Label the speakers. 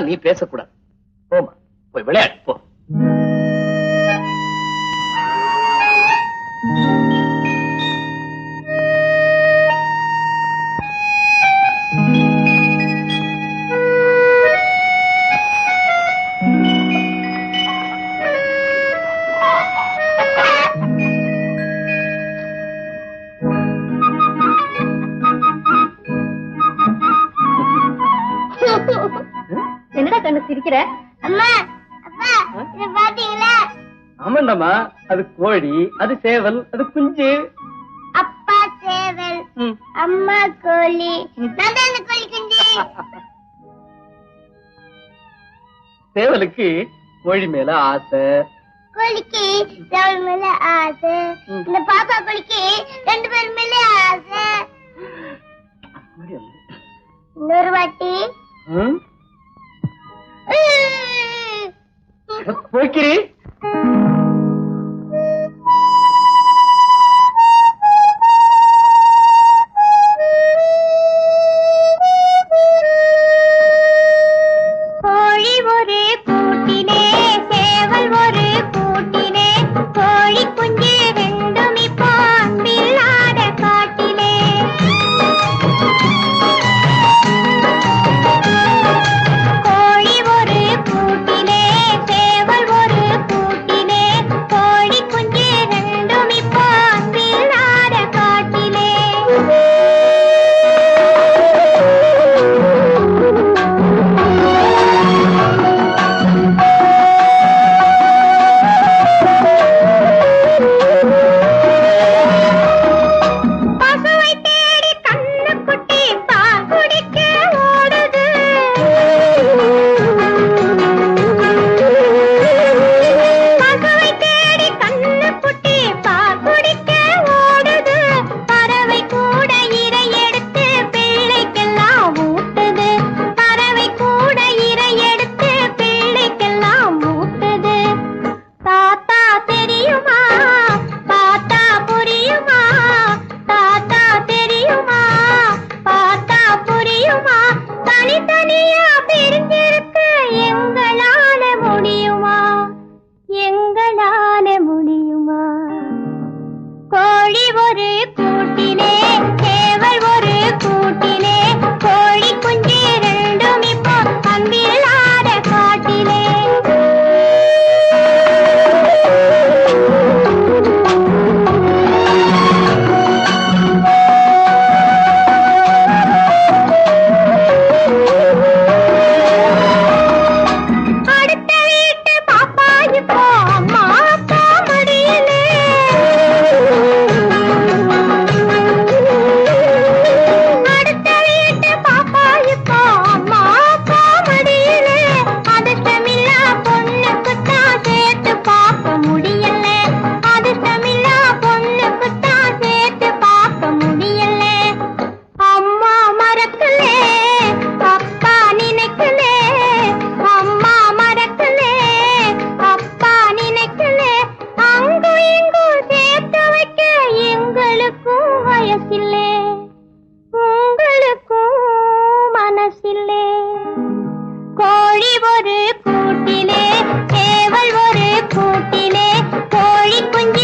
Speaker 1: நீ பேசக்கூடாது. போமா, போய் விளையாடு போ.
Speaker 2: என்னடா கண்ணு சிரிக்கிற?
Speaker 3: அம்மா அப்பா இத பாத்தீங்களா?
Speaker 1: ஆமாண்டம்மா, அது கோழி, அது சேவல், அது குஞ்சு.
Speaker 3: அப்பா சேவல், அம்மா கோழி, நான் தான் கோழி குஞ்சு.
Speaker 1: சேவலுக்கு கோழி மேல ஆசை,
Speaker 3: கோழிக்கு சேவல் மேல ஆசை, இந்த பாப்பா கோழிக்கு 2 பேர் மேல ஆசை. இன்னொரு வாட்டி
Speaker 1: போய்க்கிறீ.
Speaker 3: கோழி ஒரு கூட்டிலே, சேவல் ஒரு கூட்டிலே, கோழி குஞ்சு ரெண்டும் இப்போ அன்பில்லாத காட்டிலே. கோழி ஒரு கூட்டிலே, சேவல் ஒரு கூட்டிலே, கோழி குஞ்சு ரெண்டும் இப்போ அன்பில்லாத காட்டிலே. பசுவை தேடி கண்ணுக்குட்டி பால் குடிக்க ஓடுது. பசுவை தேடி கண்ணுக்குட்டி பால் குடிக்க ஓடுது. பறவை கூட இரை எடுத்து பிள்ளைக்கெல்லாம் ஊட்டுது. பறவை கூட இரை எடுத்து பிள்ளைக்கெல்லாம் ஊட்டுது. தாத்தா தெரியுமா, தாத்தா புரியுமா, தாத்தா தெரியுமா, பார்த்தா புரியுமா, தனித்தனியா பிரிஞ்சிருக்க எங்களால முடியுமா, எங்களால முடியுமா? கோழி ஒரு கூட்டிலே, சேவல் ஒரு கூட்டிலே, கோழி குஞ்சு ரெண்டும் இப்போ அன்பில்லாத காட்டிலே. அடுத்த வீட்டு பாப்பா இப்போ அம்மா அப்பா மடியிலே. அடுத்த வீட்டு பாப்பா இப்போ அம்மா அப்பா மடியிலே. அதிர்ஷ்டமில்லா பொண்ணுக்குத்தான் சேர்த்து பார்க்க முடியல. அதிர்ஷ்டமில்லா பொண்ணுக்குத்தான் சேர்த்து பார்க்க முடியல. அம்மா மறக்கலே, அப்பா நினைக்கலே, அம்மா மறக்கலே, அப்பா நினைக்கலே. அங்கும் இங்கும் சேர்த்து வைக்க எங்களுக்கும் வயசில்லே, உங்களுக்கும் மனசில்லே. கோழி ஒரு கூட்டிலே, சேவல் ஒரு கூட்டிலே, கோழி குஞ்சு